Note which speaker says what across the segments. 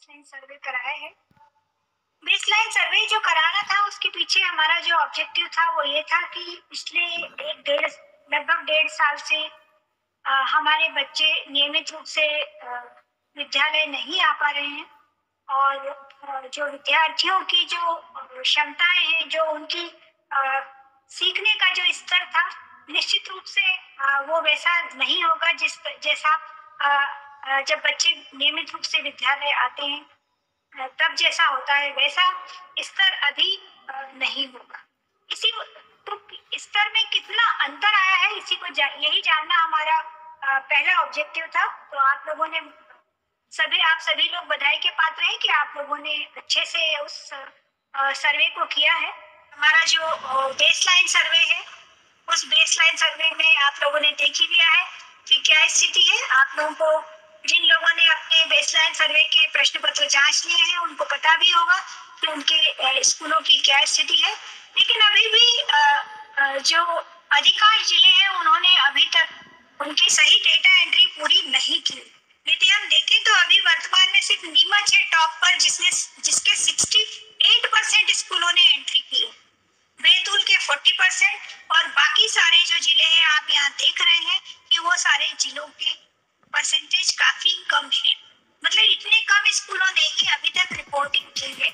Speaker 1: Baseline survey कराया है। Baseline survey जो कराना था उसके पीछे हमारा जो ऑब्जेक्टिव था वो ये था कि पिछले लगभग 1.5 साल से हमारे बच्चे नियमित रूप से विद्यालय नहीं आ पा रहे हैं और जो विद्यार्थियों की जो क्षमताएं हैं, जो उनकी सीखने का जो स्तर था, निश्चित रूप से वो वैसा नहीं होगा जैसा जब बच्चे नियमित रूप से विद्यालय आते हैं तब जैसा होता है वैसा स्तर अभी नहीं होगा। इसी तो स्तर में कितना अंतर आया है इसी को यही जानना हमारा पहला ऑब्जेक्टिव था। तो आप सभी लोग बधाई के पात्र हैं कि आप लोगों ने अच्छे से उस सर्वे को किया है। हमारा जो बेसलाइन सर्वे है उस बेसलाइन सर्वे में आप लोगों ने देख ही लिया है कि क्या स्थिति है। आप लोगों को, जिन लोगों ने अपने बेसलाइन सर्वे के प्रश्न पत्र जांच लिए हैं, उनको पता भी होगा कि उनके स्कूलों की क्या स्थिति है। लेकिन अभी भी जो अधिकांश जिले हैं उन्होंने अभी तक उनकी सही डेटा एंट्री पूरी नहीं की। यदि हम देखें तो अभी वर्तमान में सिर्फ नीमच है टॉप पर जिसके 68% स्कूलों ने एंट्री की, बैतूल के 40% और बाकी सारे जो जिले हैं आप यहाँ देख रहे हैं कि वो सारे जिलों के परसेंटेज काफी कम है। मतलब इतने कम स्कूलों ने ही अभी तक रिपोर्टिंग की है।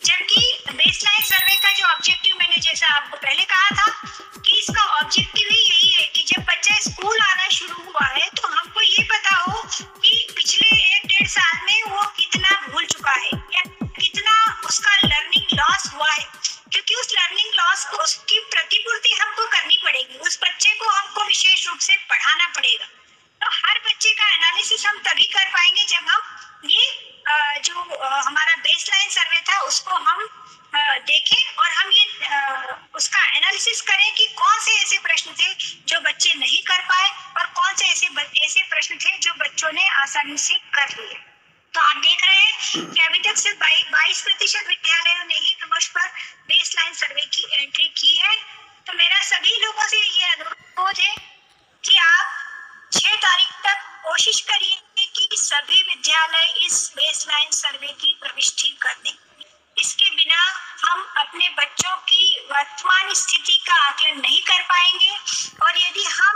Speaker 1: जबकि बेसलाइन सर्वे का जो ऑब्जेक्टिव, मैंने जैसा आपको पहले कहा था कि इसका ऑब्जेक्टिव ही यही है कि जब बच्चा स्कूल आना शुरू हुआ है तो हमको ये पता हो कि पिछले 1-1.5 साल में वो कितना भूल चुका है या कितना उसका लर्निंग लॉस हुआ है, क्योंकि उस लर्निंग लॉस को, उसकी प्रतिपूर्ति हमको करनी पड़ेगी। उस बच्चे को हमको विशेष रूप से पढ़ाना पड़ेगा। तो हर बच्चे का एनालिसिस हम तभी कर पाएंगे जब हम ये जो हमारा बेसलाइन सर्वे था उसको हम देखें और हम ये उसका एनालिसिस करें कि कौन से ऐसे प्रश्न थे जो बच्चे नहीं कर पाए और कौन से ऐसे प्रश्न थे जो बच्चों ने आसानी से कर लिए। तो आप देख रहे हैं कि अभी तक सिर्फ 22% विद्यालयों ने ही विमर्श पर बेसलाइन सर्वे की एंट्री की है। तो मेरा सभी लोगों से ये अनुरोध है कि आप 6 तारीख तक कोशिश करिए कि सभी विद्यालय इस बेसलाइन सर्वे की प्रविष्टि कर दें। इसके बिना हम अपने बच्चों की वर्तमान स्थिति का आकलन नहीं कर पाएंगे और यदि हम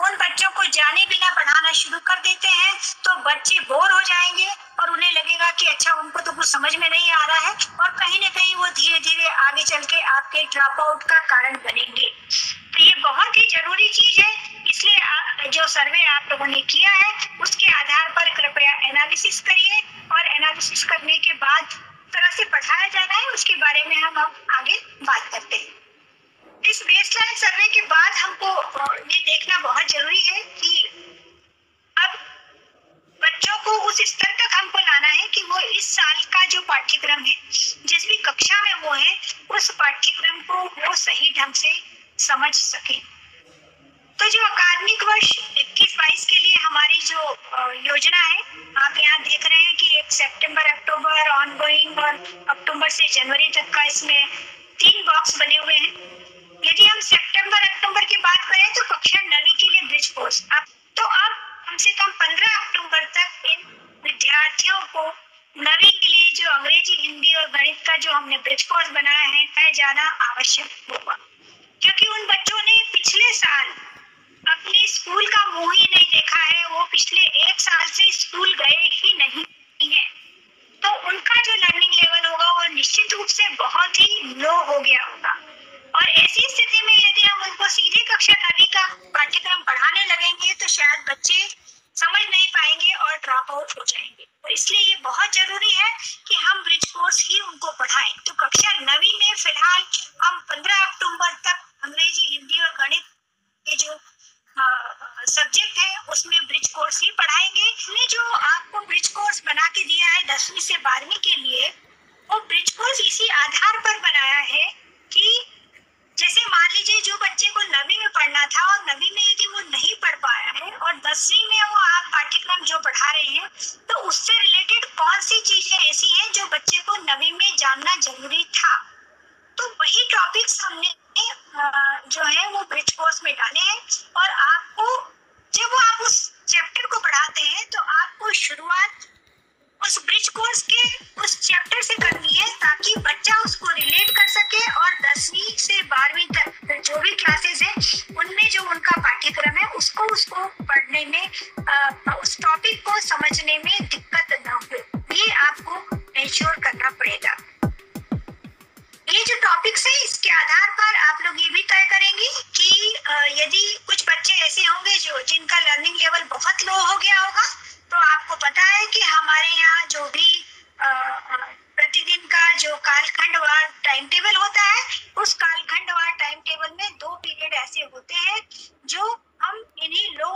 Speaker 1: उन बच्चों को जाने बिना पढ़ाना शुरू कर देते हैं तो बच्चे बोर हो जाएंगे और उन्हें लगेगा कि अच्छा, उनको तो कुछ समझ में नहीं आ रहा है और कहीं ना कहीं वो धीरे धीरे आगे चल के आपके ड्रॉप आउट का कारण बनेंगे। तो ये बहुत ही जरूरी चीज है, इसलिए जो सर्वे आप लोगों ने किया है उसके आधार पर कृपया एनालिसिस करिए और एनालिसिस करने के बाद तरह से पढ़ाया जाना है उसके बारे में हम अब आगे बात करते हैं। इस बेसलाइन सर्वे के बाद हमको ये देखना बहुत जरूरी है कि अब बच्चों को उस स्तर तक हमको लाना है कि वो इस साल का जो पाठ्यक्रम है, जिस भी कक्षा में वो है, उस पाठ्यक्रम को वो सही ढंग से समझ सके। तो जो अकादमिक वर्ष 21-22 के लिए हमारी जो योजना है, आप यहाँ देख रहे हैं कि 1 सितंबर, अक्टूबर, ऑनगोइंग और अक्टूबर से जनवरी तक का इसमें 3 बॉक्स बने हुए हैं। यदि हम सितंबर अक्टूबर की बात करें तो कक्षा 9वीं के लिए ब्रिज कोर्स, अब कम से कम 15 अक्टूबर तक इन विद्यार्थियों को 9वीं के लिए जो अंग्रेजी, हिंदी और गणित का जो हमने ब्रिज कोर्स बनाया है वह जाना आवश्यक होगा, क्योंकि उन बच्चों ने पिछले साल अपने स्कूल का मुंह ही नहीं देखा है, वो पिछले 1 साल से स्कूल गए ही नहीं है। तो उनका जो लर्निंग लेवल होगा वो निश्चित रूप से बहुत ही लो हो गया होगा और ऐसी स्थिति में यदि हम उनको सीधे कक्षा 9वीं का पाठ्यक्रम पढ़ाने लगेंगे तो शायद बच्चे समझ नहीं पाएंगे और ड्रॉप आउट हो जाएंगे। तो इसलिए ये बहुत जरूरी है कि हम ब्रिज कोर्स ही उनको पढ़ाएं। तो कक्षा 9वीं में फिलहाल हम 15 अक्टूबर तक अंग्रेजी, हिंदी और गणित के जो सब्जेक्ट है उसमें ब्रिज कोर्स ही पढ़ाएंगे। हमने जो आपको ब्रिज कोर्स बना के दिया है 10वीं से 12वीं के लिए, वो ब्रिज कोर्स इसी आधार पर बनाया है कि जैसे मान लीजिए जो बच्चे को 9वीं में पढ़ना था और 9वीं में यदि वो नहीं पढ़ पाया है और 10वीं में वो आप पाठ्यक्रम जो पढ़ा रहे हैं तो उससे रिलेटेड कौन सी चीजें ऐसी हैं जो बच्चे को 9वीं में जानना जरूरी था, तो वही टॉपिक्स हमने जो है वो ब्रिज कोर्स में डाले हैं। और आपको जब आप उस चैप्टर को पढ़ाते हैं तो आपको शुरुआत उस ब्रिज कोर्स के उस चैप्टर से करनी है ताकि बच्चा उसको रिलेट कर सके और 10वीं से 12वीं तक जो भी क्लासेस है उनमें जो उनका पाठ्यक्रम है उसको पढ़ने में उस टॉपिक को समझने में दिक्कत ना हो, ये आपको इंश्योर करना पड़ेगा। ये जो टॉपिक्स है इसके आधार पर आप लोग ये भी तय करेंगे कि यदि कुछ बच्चे ऐसे होंगे जिनका लर्निंग लेवल बहुत लो हो गया होगा, तो आपको पता है कि हमारे यहाँ जो भी प्रतिदिन का जो कालखंडवार टाइम टेबल होता है, उस कालखंडवार टाइम टेबल में 2 पीरियड ऐसे होते हैं जो हम इन्हीं लो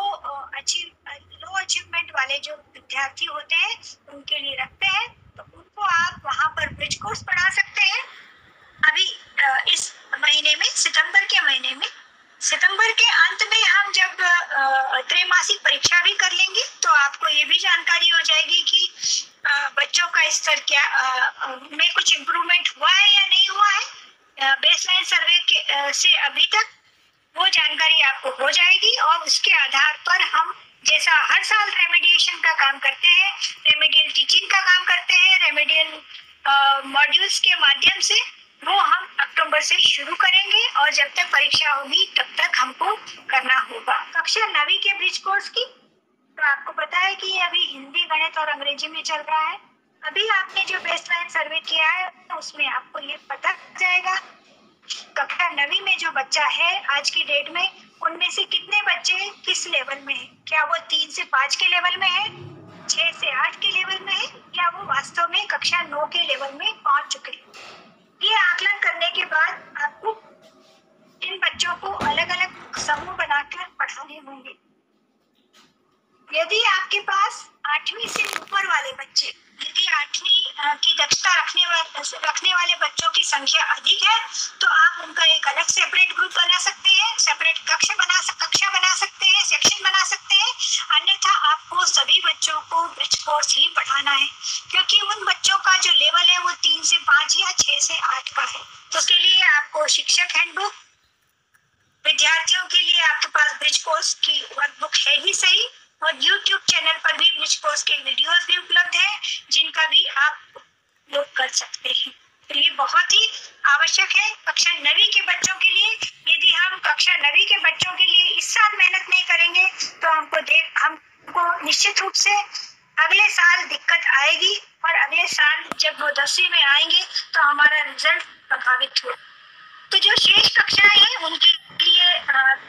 Speaker 1: अचीवमेंट वाले जो विद्यार्थी होते हैं उनके लिए रखते हैं। तो उनको आप वहाँ पर ब्रिज कोर्स पढ़ा सकते हैं। अभी इस महीने में सितंबर के अंत में हम जब त्रैमासिक परीक्षा भी कर लेंगे तो आपको ये भी जानकारी हो जाएगी कि बच्चों का स्तर क्या में कुछ इम्प्रूवमेंट हुआ है या नहीं हुआ है। बेसलाइन सर्वे से अभी तक वो जानकारी आपको हो जाएगी और उसके आधार पर हम जैसा हर साल रेमेडिएशन का काम करते हैं, रेमेडियल टीचिंग का काम करते हैं, रेमेडियल मॉड्यूल्स के माध्यम से वो हम अक्टूबर से शुरू करेंगे और जब तक परीक्षा होगी तब तक हमको करना होगा। कक्षा 9वीं के ब्रिज कोर्स की तो आपको पता है कि अभी हिंदी, गणित और अंग्रेजी में चल रहा है। अभी आपने जो बेसलाइन सर्वे किया है उसमें आपको ये पता जाएगा कक्षा 9वीं में जो बच्चा है आज की डेट में, उनमें से कितने बच्चे किस लेवल में है। क्या वो 3 से 5 के लेवल में है, 6 से 8 के लेवल में है, या वो वास्तव में कक्षा 9 के लेवल में पहुंच चुके हैं। ये आकलन करने के बाद आपको इन बच्चों को अलग अलग समूह बनाकर पढ़ाने होंगे। यदि आपके पास 8वीं से ऊपर वाले बच्चे, यदि 8वीं की दक्षता रखने वाले बच्चों की संख्या अधिक है तो आप उनका एक अलग सेपरेट ग्रुप बना सकते हैं, सेपरेट कक्षा बना सकते हैं, सेक्शन बना सकते हैं। अन्यथा आपको सभी बच्चों को ब्रिज कोर्स ही पढ़ाना है, क्योंकि उन बच्चों का जो लेवल है वो 3 से 5 या 6 से 8 का है। तो उसके लिए आपको शिक्षक हैंडबुक, विद्यार्थियों के लिए आपके पास ब्रिज कोर्स की वर्कबुक है ही सही, और YouTube चैनल पर भी ब्रिज कोर्स के वीडियोस भी उपलब्ध हैं जिनका भी आप उपयोग कर सकते हैं। तो ये बहुत ही आवश्यक है कक्षा 9वीं के बच्चों के लिए। यदि हम कक्षा 9वीं के बच्चों के लिए इस साल मेहनत नहीं करेंगे तो हमको निश्चित रूप से अगले साल दिक्कत आएगी, और अगले साल जब वो 10वीं में आएंगे तो हमारा रिजल्ट प्रभावित होगा। तो जो शेष कक्षाएं हैं उनके लिए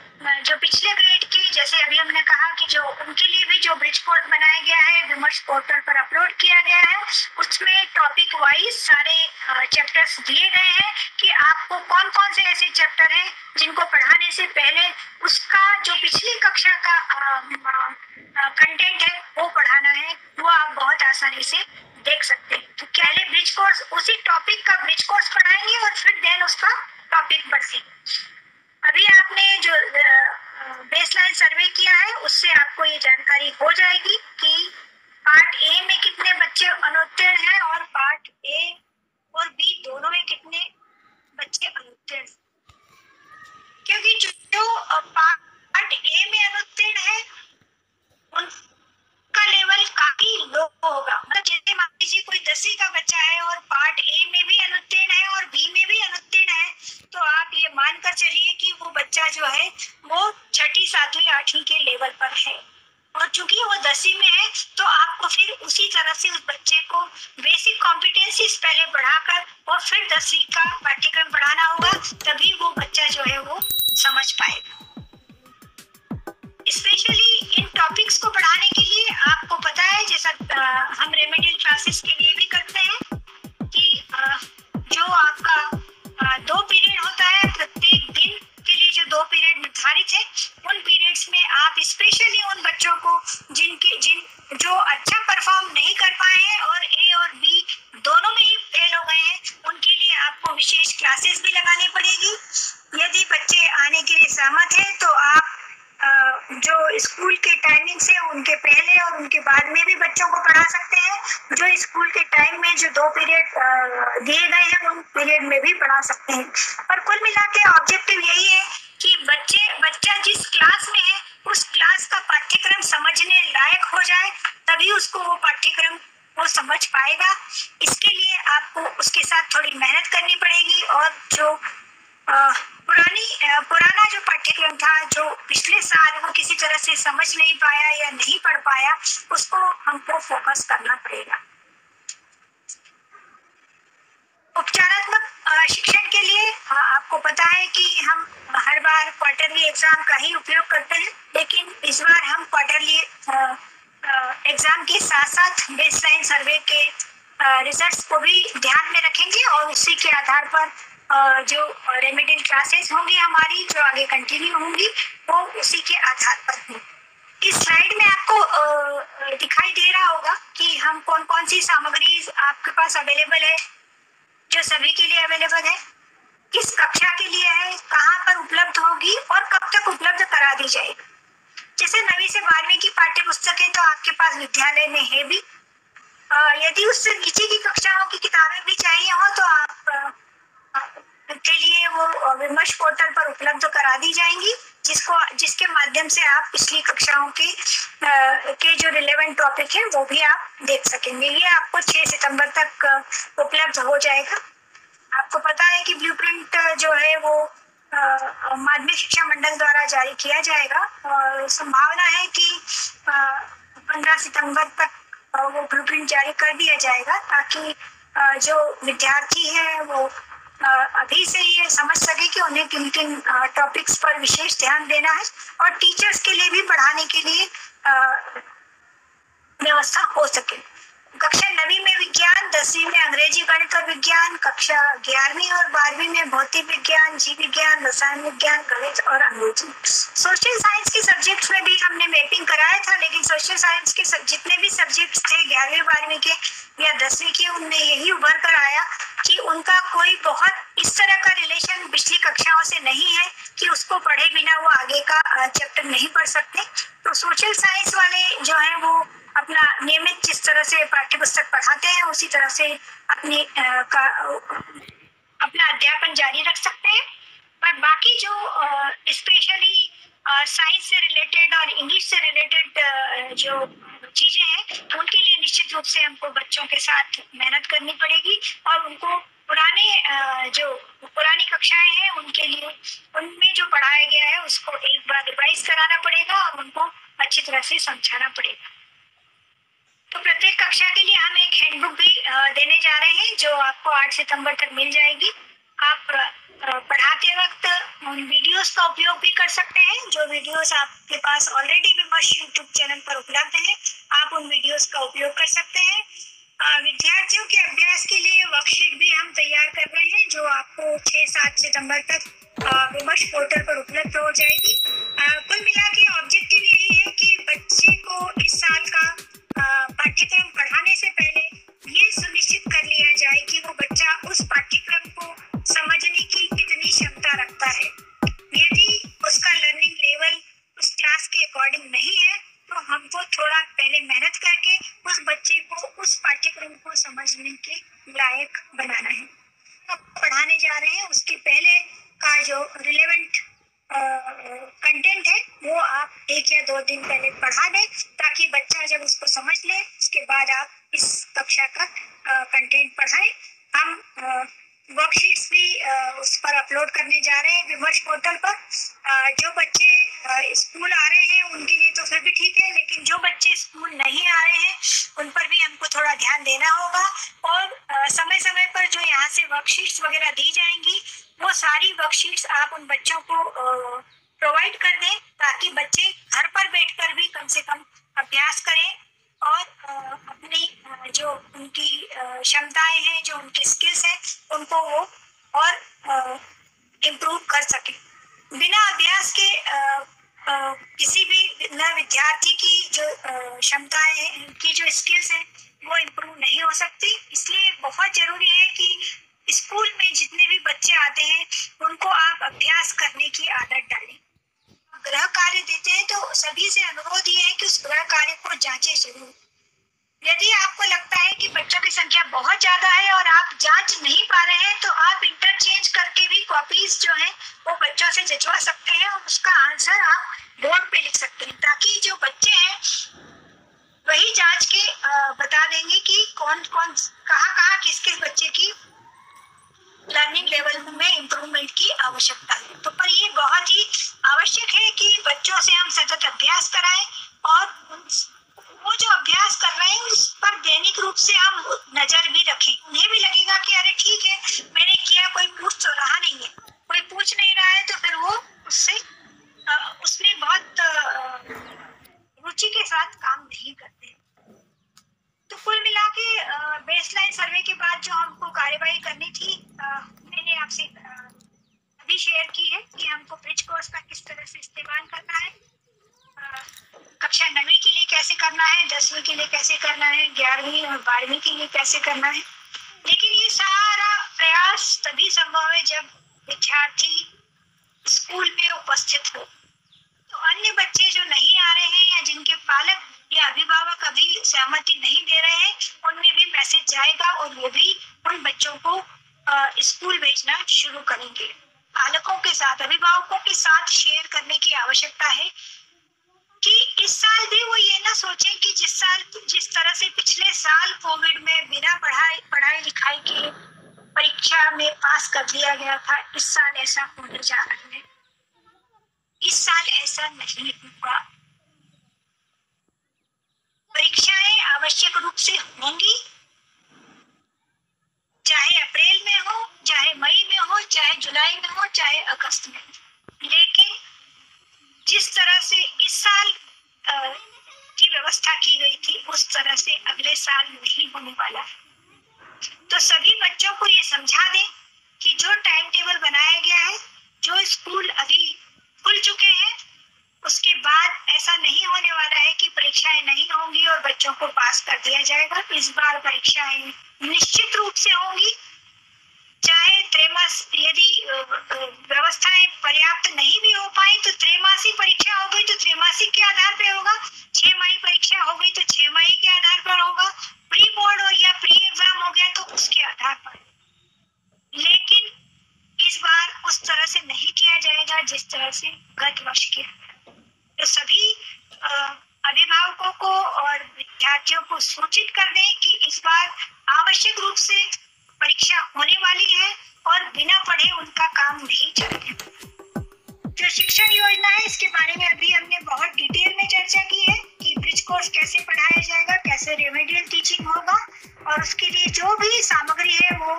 Speaker 1: जो पिछले ग्रेड की, जैसे अभी हमने कहा कि जो उनके लिए भी जो ब्रिज कोर्स बनाया गया है, विमर्श पोर्टल पर अपलोड किया गया है, उसमें टॉपिक वाइज सारे चैप्टर्स दिए गए हैं कि आपको कौन कौन से ऐसे चैप्टर हैं जिनको पढ़ाने से पहले उसका जो पिछली कक्षा का कंटेंट है वो पढ़ाना है, वो आप बहुत आसानी से देख सकते हैं। तो पहले ब्रिज कोर्स उसी टॉपिक का ब्रिज कोर्स पढ़ाएंगे और फिर देन उसका टॉपिक पढ़ेंगे। अभी आपने जो बेसलाइन सर्वे किया है उससे आपको ये जानकारी हो जाएगी कि पार्ट ए में कितने बच्चे अनुत्तीर्ण हैं और पार्ट ए और बी दोनों में कितने बच्चे अनुत्तीर्ण। क्योंकि जो पार्ट ए में अनुत्तीर्ण है उनका लेवल काफी लो होगा। मतलब जैसे मान लीजिए कोई 10वीं का बच्चा है और पार्ट ए में भी अनुत्तीर्ण है और बी में भी अनुत्तीर्ण है, तो आप ये मानकर चलिए कि वो बच्चा जो है वो 6ठी, 7वीं, 8वीं के लेवल पर है, और चूंकि वो 10वीं में है तो आपको फिर उसी तरह से उस बच्चे को बेसिक कॉम्पिटेंसीज पहले बढ़ाकर और फिर 10वीं का पाठ्यक्रम बढ़ाना होगा, तभी वो बच्चा जो है वो समझ पाएगा। स्पेशली इन टॉपिक्स को पढ़ाने के लिए आपको पता है, जैसा हम रेमेडियल क्लासेस के लिए भी करते हैं, कि जो आपका 2 पीरियड होता है, प्रत्येक दिन के लिए जो 2 पीरियड निर्धारित है, उन पीरियड्स में आप स्पेशली उन बच्चों को जो अच्छा परफॉर्म नहीं कर पाए हैं और ए और बी दोनों में ही फेल हो गए हैं, उनके लिए आपको विशेष क्लासेस भी लगानी पड़ेगी। यदि बच्चे आने के लिए सहमत हैं तो आप जो स्कूल के टाइमिंग से उनके पहले और उनके बाद में भी बच्चों को पढ़ा सकते हैं। जो स्कूल के टाइम में जो 2 पीरियड दिए गए हैं उन पीरियड में भी पढ़ा सकते हैं। और कुल मिला के ऑब्जेक्टिव यही है कि बच्चा जिस क्लास में है उस क्लास का पाठ्यक्रम समझने लायक हो जाए, तभी उसको वो पाठ्यक्रम वो समझ पाएगा। इसके लिए आपको उसके साथ थोड़ी मेहनत करनी पड़ेगी और जो पुराना जो पाठ्यक्रम था, जो पिछले साल वो किसी तरह से समझ नहीं पाया या नहीं पढ़ पाया, उसको हमको फोकस करना पड़ेगा। उपचारात्मक शिक्षण के लिए आपको पता है कि हम हर बार क्वार्टरली एग्जाम का ही उपयोग करते हैं, लेकिन इस बार हम क्वार्टरली एग्जाम के साथ साथ बेसलाइन सर्वे के रिजल्ट्स को भी ध्यान में रखेंगे और उसी के आधार पर जो रेमेडियल क्लासेस होंगी हमारी, जो आगे कंटिन्यू होंगी, वो उसी के आधार पर होंगी। इस स्लाइड में आपको दिखाई दे रहा होगा कि हम कौन कौन सी सामग्री आपके पास अवेलेबल है, जो सभी के लिए अवेलेबल है, किस कक्षा के लिए है, कहाँ पर उपलब्ध होगी और कब तक उपलब्ध करा दी जाएगी। जैसे 9वीं से 12वीं की पाठ्य पुस्तकें तो आपके पास विद्यालय में है भी। यदि उससे नीचे की कक्षाओं की किताबें भी चाहिए हो तो आप के लिए वो विमर्श पोर्टल पर उपलब्ध करा दी जाएंगी, जिसके माध्यम से आप पिछली कक्षाओं के जो रिलेवेंट टॉपिक है वो भी आप देख सकेंगे। ये आपको 6 सितंबर तक उपलब्ध हो जाएगा। आपको पता है कि ब्लूप्रिंट जो है वो माध्यमिक शिक्षा मंडल द्वारा जारी किया जाएगा और संभावना है कि 15 सितंबर तक वो ब्लूप्रिंट जारी कर दिया जाएगा, ताकि जो विद्यार्थी है वो अभी से ये समझ सके कि उन्हें किन किन टॉपिक्स पर विशेष ध्यान देना है और टीचर्स के लिए भी पढ़ाने के लिए व्यवस्था हो सके। कक्षा 9वीं में विज्ञान, 10वीं में अंग्रेजी, गणित और विज्ञान, कक्षा 11वीं और 12वीं में भौतिक विज्ञान, जीव विज्ञान, रसायन विज्ञान, गणित और अंग्रेजी। सोशल साइंस के सब्जेक्ट्स में भी हमने मैपिंग कराया था, लेकिन सोशल साइंस के जितने भी सब्जेक्ट्स थे 11वीं 12वीं के या 10वीं के, उनमें यही उभर कर आया कि उनका कोई बहुत इस तरह का रिलेशन पिछली कक्षाओं से नहीं है कि उसको पढ़े बिना वो आगे का चैप्टर नहीं पढ़ सकते। तो सोशल साइंस वाले जो है वो अपना नियमित जिस तरह से पाठ्य पुस्तक पढ़ाते हैं उसी तरह से अपना अध्यापन जारी रख सकते हैं। पर बाकी जो स्पेशली साइंस से रिलेटेड और इंग्लिश से रिलेटेड जो चीजें हैं उनके लिए निश्चित रूप से हमको बच्चों के साथ मेहनत करनी पड़ेगी और उनको जो पुरानी कक्षाएं हैं उनके लिए उनमें जो पढ़ाया गया है उसको एक बार रिवाइज कराना पड़ेगा और उनको अच्छी तरह से समझाना पड़ेगा। तो प्रत्येक कक्षा के लिए हम एक हैंडबुक भी देने जा रहे हैं, जो आपको 8 सितंबर तक मिल जाएगी। आप पढ़ाते वक्त उन वीडियोस का उपयोग भी कर सकते हैं, जो वीडियोस आपके पास ऑलरेडी विमर्श यूट्यूब चैनल पर उपलब्ध है, आप उन वीडियोस का उपयोग कर सकते हैं। विद्यार्थियों के अभ्यास के लिए वर्कशीट भी हम तैयार कर रहे हैं, जो आपको 6-7 सितंबर तक विमर्श पोर्टल पर उपलब्ध हो जाएगी। कुल मिला के ऑब्जेक्टिव यही है कि बच्चे को इस साल का पाठ्यक्रम पढ़ाने से पहले ये सुनिश्चित कर लिया जाए कि वो बच्चा उस पाठ्यक्रम को समझने की कितनी क्षमता रखता है। यदि उसका लर्निंग लेवल उस क्लास के अकॉर्डिंग नहीं है तो हमको थोड़ा पहले मेहनत करके उस बच्चे को उस पाठ्यक्रम को समझने के लायक बनाना है। तो पढ़ाने जा रहे हैं उसके पहले का जो रिलेवेंट कंटेंट है वो आप 1 या 2 दिन पहले पढ़ा दें, ताकि बच्चा जब उसको समझ ले उसके बाद आप इस कक्षा का कंटेंट पढ़ाएं। हम वर्कशीट्स भी उस पर अपलोड करने जा रहे हैं विमर्श पोर्टल पर। जो बच्चे स्कूल आ रहे हैं उनके लिए तो फिर भी ठीक है, लेकिन जो बच्चे स्कूल नहीं आ रहे हैं उन पर भी हमको थोड़ा ध्यान देना होगा और समय समय पर जो यहाँ से वर्कशीट्स वगैरह दी जाएंगी वो सारी वर्कशीट्स आप उन बच्चों को प्रोवाइड कर दें, ताकि बच्चे घर पर बैठकर भी कम से कम अभ्यास करें और अपनी जो उनकी क्षमताएं हैं, जो उनकी स्किल्स हैं, उनको वो और इम्प्रूव कर सके। बिना अभ्यास के किसी भी न विद्यार्थी की जो क्षमताएं हैं, की जो स्किल्स हैं वो इम्प्रूव नहीं हो सकती। इसलिए बहुत जरूरी है कि स्कूल में जितने भी बच्चे आते हैं उनको आप अभ्यास करने की आदत डालें। गृह कार्य देते हैं तो सभी से अनुरोध ये है कि उस गृह कार्य को जांचें जरूर। यदि आपको लगता है कि बच्चों की संख्या बहुत ज्यादा है और आप जांच नहीं पा रहे हैं तो आप इंटरचेंज करके भी कॉपीज जो है वो बच्चों से जचवा सकते हैं और उसका आंसर आप बोर्ड पे लिख सकते हैं, ताकि जो बच्चे हैं वही जांच के बता देंगे कि कौन कौन कहाँ किस किस बच्चे की लर्निंग लेवल में इम्प्रूवमेंट की आवश्यकता है। तो पर ये बहुत ही आवश्यक है कि बच्चों से हम सतत अभ्यास कराएं और वो जो अभ्यास कर रहे हैं उस पर दैनिक रूप से हम नजर भी रखें। उन्हें भी लगेगा कि अरे ठीक है, मैंने किया, कोई पूछ तो रहा नहीं है, कोई पूछ नहीं रहा है, तो फिर वो उससे उसमें बहुत रुचि के साथ काम नहीं करते। तो कुल मिला के बेसलाइन सर्वे के बाद जो हमको कार्यवाही करनी थी, मैंने आपसे अभी शेयर की है कि हमको ब्रिज कोर्स का किस तरह से इस्तेमाल करना है, कक्षा 9वीं के लिए कैसे करना है, 10वीं के लिए कैसे करना है, 11वीं और 12वीं के लिए कैसे करना है। लेकिन ये सारा प्रयास तभी संभव है जब विद्यार्थी स्कूल में उपस्थित हो। तो अन्य बच्चे जो नहीं आ रहे हैं या जिनके पालक या अभिभावक अभी सहमति नहीं दे रहे हैं, उनमें भी मैसेज जाएगा और वो भी उन बच्चों को स्कूल भेजना शुरू करेंगे। पालकों के साथ, अभिभावकों के साथ शेयर करने की आवश्यकता है कि इस साल भी वो ये ना सोचें कि जिस तरह से पिछले साल कोविड में बिना पढ़ाई लिखाई के परीक्षा में पास कर दिया गया था, इस साल ऐसा होने जा रहा है। इस साल ऐसा नहीं होगा। परीक्षाएं आवश्यक रूप से होंगी, चाहे अप्रैल में हो, चाहे मई में हो, चाहे जुलाई में हो, चाहे अगस्त में हो। लेकिन जिस तरह से इस साल की व्यवस्था की गई थी उस तरह से अगले साल नहीं होने वाला। तो सभी बच्चों को ये समझा दें कि जो टाइम टेबल बनाया गया है, जो स्कूल अभी खुल चुके हैं, उसके बाद ऐसा नहीं होने वाला है कि परीक्षाएं नहीं होंगी और बच्चों को पास कर दिया जाएगा। इस बार परीक्षाएं निश्चित रूप से होंगी, चाहे त्रैमासिक, यदि व्यवस्थाएं पर्याप्त नहीं भी हो पाई तो त्रैमासिक परीक्षा हो गई तो त्रैमासिक के आधार पे होगा, 6 माही परीक्षा हो गई तो 6 माही के आधार पर होगा, प्री बोर्ड हो या प्री एग्जाम हो गया तो उसके आधार पर। लेकिन इस बार उस तरह से नहीं किया जाएगा जिस तरह से गत वर्ष किया। तो सभी अभिभावकों को और विद्यार्थियों को सूचित कर दें कि इस बार आवश्यक रूप से परीक्षा होने वाली है और बिना पढ़े उनका काम नहीं चलेगा। जो शिक्षण योजना है, इसके बारे में अभी हमने बहुत डिटेल में चर्चा की है कि ब्रिज कोर्स कैसे पढ़ाया जाएगा, कैसे रेमेडियल टीचिंग होगा, और उसके लिए जो भी सामग्री है वो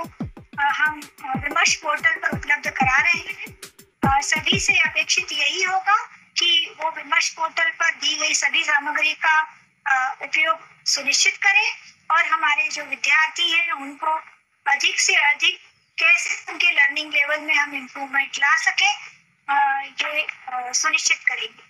Speaker 1: हम विमर्श पोर्टल पर उपलब्ध करा रहे हैं। सभी से अपेक्षित यही होगा कि वो विमर्श पोर्टल पर दी गई सभी सामग्री का उपयोग सुनिश्चित करें और हमारे जो विद्यार्थी हैं उनको अधिक से अधिक कैसे उनके लर्निंग लेवल में हम इम्प्रूवमेंट ला सकें, ये सुनिश्चित करेंगे।